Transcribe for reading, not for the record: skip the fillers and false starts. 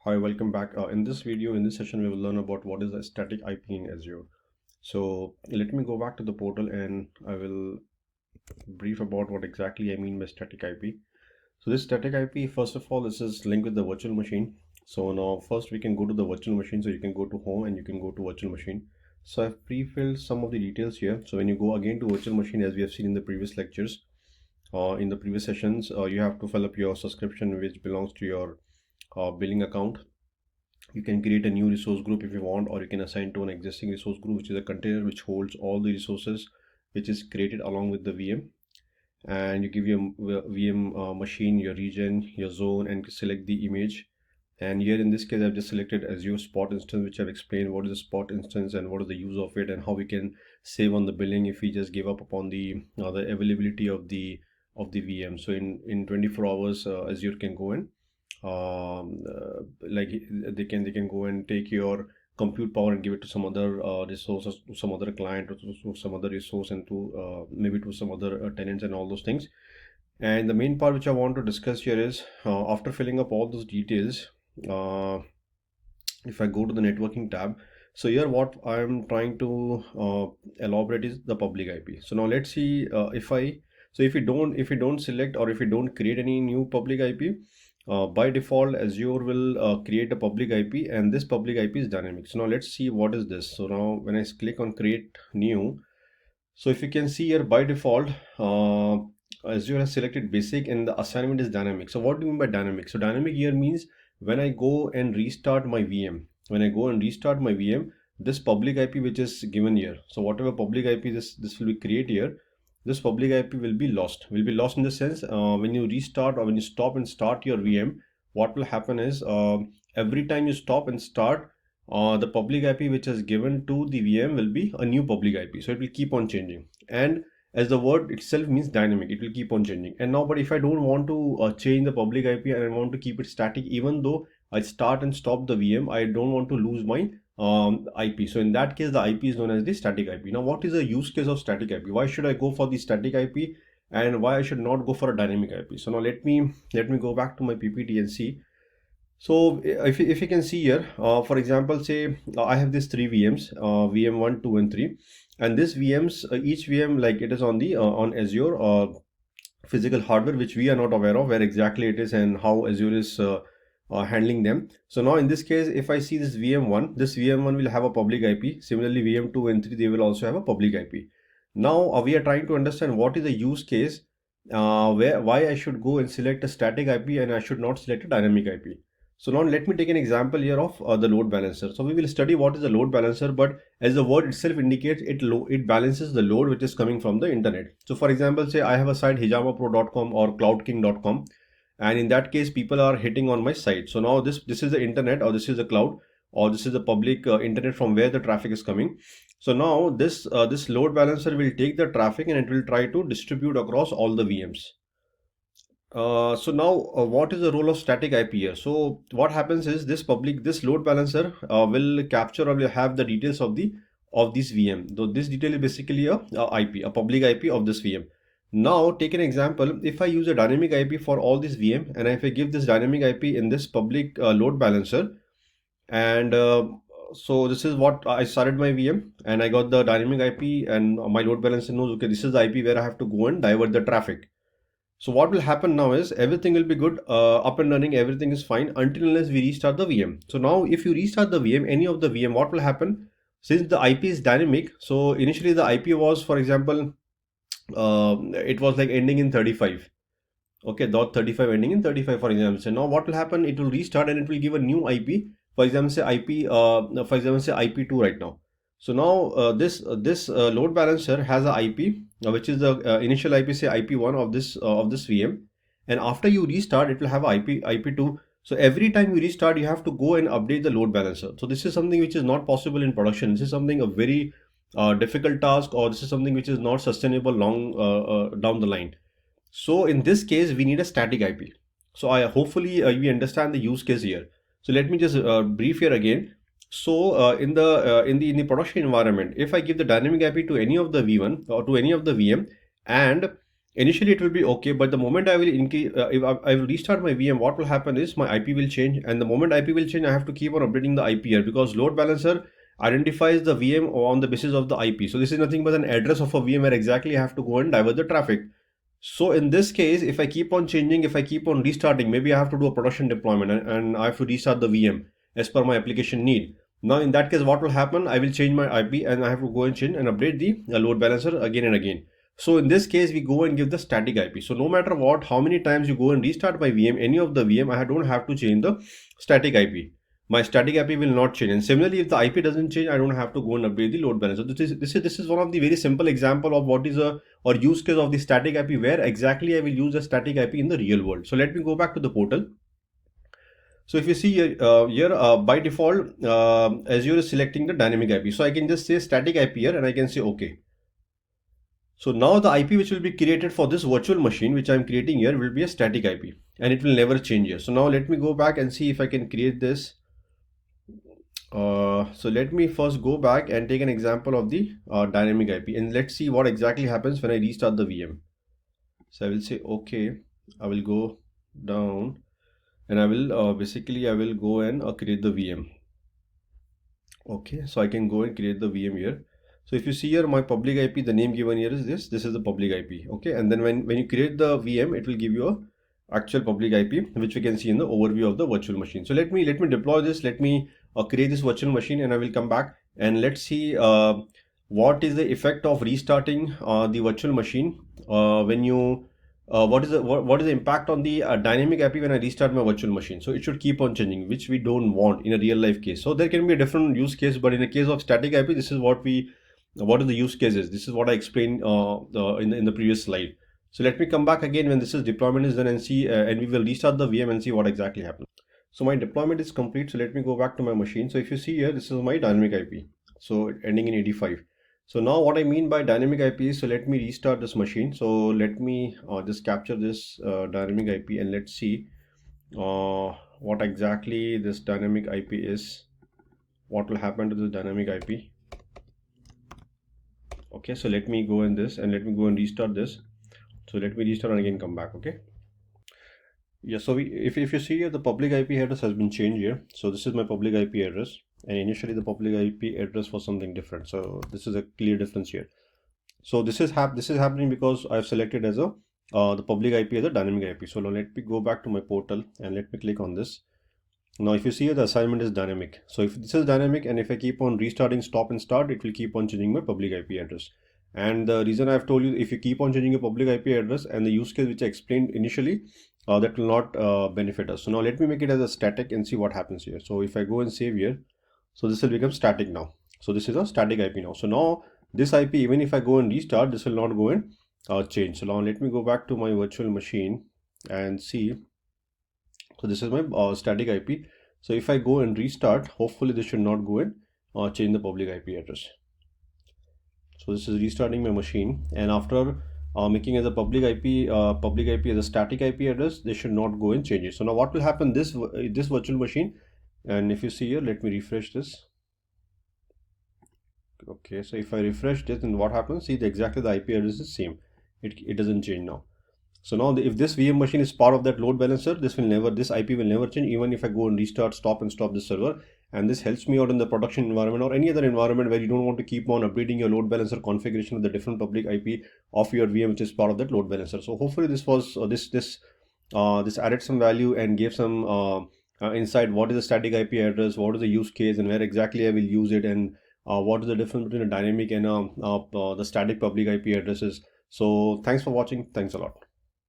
Hi, welcome back. In this video, in this session, we will learn about what is a static IP in Azure. So let me go back to the portal and I will brief about what exactly I mean by static IP. So this static IP, first of all, this is linked with the virtual machine. So now first we can go to the virtual machine. So you can go to home and you can go to virtual machine. So I've pre-filled some of the details here. So when you go again to virtual machine, as we have seen in the previous lectures, in the previous sessions, you have to fill up your subscription, which belongs to your billing account. You can create a new resource group if you want, or you can assign to an existing resource group, which is a container which holds all the resources which is created along with the VM. And you give your VM machine, your region, your zone, and select the image. And here in this case, I've just selected Azure Spot instance, which I've explained what is a Spot instance and what is the use of it and how we can save on the billing if we just give up upon the availability of the VM. So in 24 hours, Azure can go in, like they can go and take your compute power and give it to some other resources, to some other client, or to some other resource, and to maybe to some other tenants and all those things. And the main part which I want to discuss here is, after filling up all those details, uh, if I go to the networking tab, so here what I'm trying to elaborate is the public IP. So now let's see, if you don't select, or if you don't create any new public IP, by default Azure will create a public IP, and this public IP is dynamic. So now let's see what is this. So now when I click on create new, so if you can see here, by default Azure has selected basic and the assignment is dynamic. So what do you mean by dynamic? So dynamic here means when I go and restart my VM, this public IP which is given here, so whatever public IP this will be create here, this public IP will be lost. In the sense, when you restart or when you stop and start your VM, what will happen is, every time you stop and start, the public IP which is given to the VM will be a new public IP. So it will keep on changing. And as the word itself means dynamic, it will keep on changing. And now, but if I don't want to change the public IP and I want to keep it static, even though I start and stop the VM, I don't want to lose my IP. So in that case, the IP is known as the static IP. Now, what is the use case of static IP? Why should I go for the static IP and why I should not go for a dynamic IP? So now let me go back to my PPT and see. So if you can see here, for example, say I have these three VMs, VM 1, 2, and 3, and this VMs, each VM, like it is on the on Azure physical hardware, which we are not aware of where exactly it is and how Azure is handling them. So now in this case, if I see this VM1, this VM1 will have a public IP. Similarly, VM2 and 3, they will also have a public IP. Now we are trying to understand what is the use case, why I should go and select a static IP and I should not select a dynamic IP. So now let me take an example here of the load balancer. So we will study what is a load balancer, but as the word itself indicates, it balances the load which is coming from the internet. So for example, say I have a site hijamapro.com or cloudking.com, and in that case people are hitting on my site. So now this is the internet, or this is the cloud, or this is the public internet from where the traffic is coming. So now this load balancer will take the traffic and it will try to distribute across all the VMs. So now, what is the role of static IP here? So what happens is this load balancer will capture or will have the details of this VM. So this detail is basically a public IP of this VM. Now take an example. If I use a dynamic IP for all this VM, and if I give this dynamic IP in this public load balancer, and so this is what I started my VM, and I got the dynamic IP, and my load balancer knows, okay, this is the IP where I have to go and divert the traffic. So what will happen now is everything will be good, up and running, everything is fine until unless we restart the VM. So now if you restart the VM, any of the VM, what will happen? Since the IP is dynamic, so initially the IP was, for example, it was like ending in 35. Okay, .35 ending in 35, for example. So now what will happen? It will restart and it will give a new IP. For example, say IP2 right now. So now this load balancer has a IP, which is the initial IP, say IP1 of this VM, and after you restart, it will have IP2. So every time you restart, you have to go and update the load balancer. So this is something which is not possible in production. This is something a very difficult task, or this is something which is not sustainable long down the line. So in this case, we need a static IP. So I hopefully we understand the use case here. So let me just brief here again. So in the production environment, if I give the dynamic IP to any of the V1 or to any of the VM, and Initially it will be okay, but the moment I will increase, if I will restart my VM, what will happen is my IP will change, and the moment IP will change, I have to keep on updating the IP here, because load balancer identifies the VM on the basis of the IP. So this is nothing but an address of a VM where exactly I have to go and divert the traffic. So in this case, if I keep on changing, if I keep on restarting, maybe I have to do a production deployment, and I have to restart the VM as per my application need. Now in that case, what will happen? I will change my IP and I have to go and change and update the load balancer again and again. So in this case, we go and give the static IP. So no matter what, how many times you go and restart my VM, any of the VM, I don't have to change the static IP. My static IP will not change. And similarly, if the IP doesn't change, I don't have to go and update the load balancer. This is one of the very simple example of what is a or use case of the static IP, where exactly I will use the static IP in the real world. So let me go back to the portal. So if you see here, by default, Azure is selecting the dynamic IP. So I can just say static IP here and I can say OK. So now the IP which will be created for this virtual machine which I am creating here will be a static IP, and it will never change here. So now let me go back and see if I can create this. So let me first go back and take an example of the dynamic IP, and let's see what exactly happens when I restart the VM. So I will say OK. I will go down and I will basically I will go and create the VM. Okay, so I can go and create the VM here. So if you see here, my public IP, the name given here is this is the public IP. Okay, and then when you create the VM, it will give you a actual public IP, which we can see in the overview of the virtual machine. So let me deploy this. Let me create this virtual machine, and I will come back and let's see what is the effect of restarting the virtual machine when you what is the impact on the dynamic IP when I restart my virtual machine. So it should keep on changing, which we don't want in a real life case. So there can be a different use case, but in a case of static IP, this is what is the use cases. This is what I explained in the previous slide. So let me come back again when this is deployment is done and see and we will restart the VM and see what exactly happens. So my deployment is complete. So let me go back to my machine. So if you see here, this is my dynamic IP. So ending in 85. So now what I mean by dynamic IP is, so let me restart this machine. So let me just capture this dynamic IP and let's see what exactly this dynamic IP is. What will happen to this dynamic IP? Okay, so let me go in this and let me go and restart this. So let me restart and again come back. Okay. Yeah, so if you see here, the public IP address has been changed here. So this is my public IP address, and initially the public IP address was something different. So this is a clear difference here. So this is happening because I've selected as a the public IP as a dynamic IP. So now let me go back to my portal and let me click on this. Now if you see here, the assignment is dynamic. So if this is dynamic and if I keep on restarting, stop and start, it will keep on changing my public IP address. And the reason I've told you, if you keep on changing your public IP address and the use case which I explained initially, that will not benefit us. So now let me make it as a static and see what happens here. So if I go and save here, so this will become static now. So this is a static IP now. So now this IP, even if I go and restart, this will not go and change. So now let me go back to my virtual machine and see. So this is my static IP. So if I go and restart, hopefully this should not go and change the public IP address. So this is restarting my machine, and after making as a public IP as a static IP address, they should not go and change it. So now what will happen this virtual machine, and if you see here, let me refresh this. Okay, so if I refresh this, then what happens? See, exactly the IP address is same. It doesn't change now. So now if this VM machine is part of that load balancer, this IP will never change, even if I go and restart, stop and stop the server. And this helps me out in the production environment or any other environment where you don't want to keep on updating your load balancer configuration with the different public IP of your VM, which is part of that load balancer. So hopefully this was this added some value and gave some insight. What is the static IP address? What is the use case, and where exactly I will use it, and what is the difference between a dynamic and the static public IP addresses. So thanks for watching. Thanks a lot.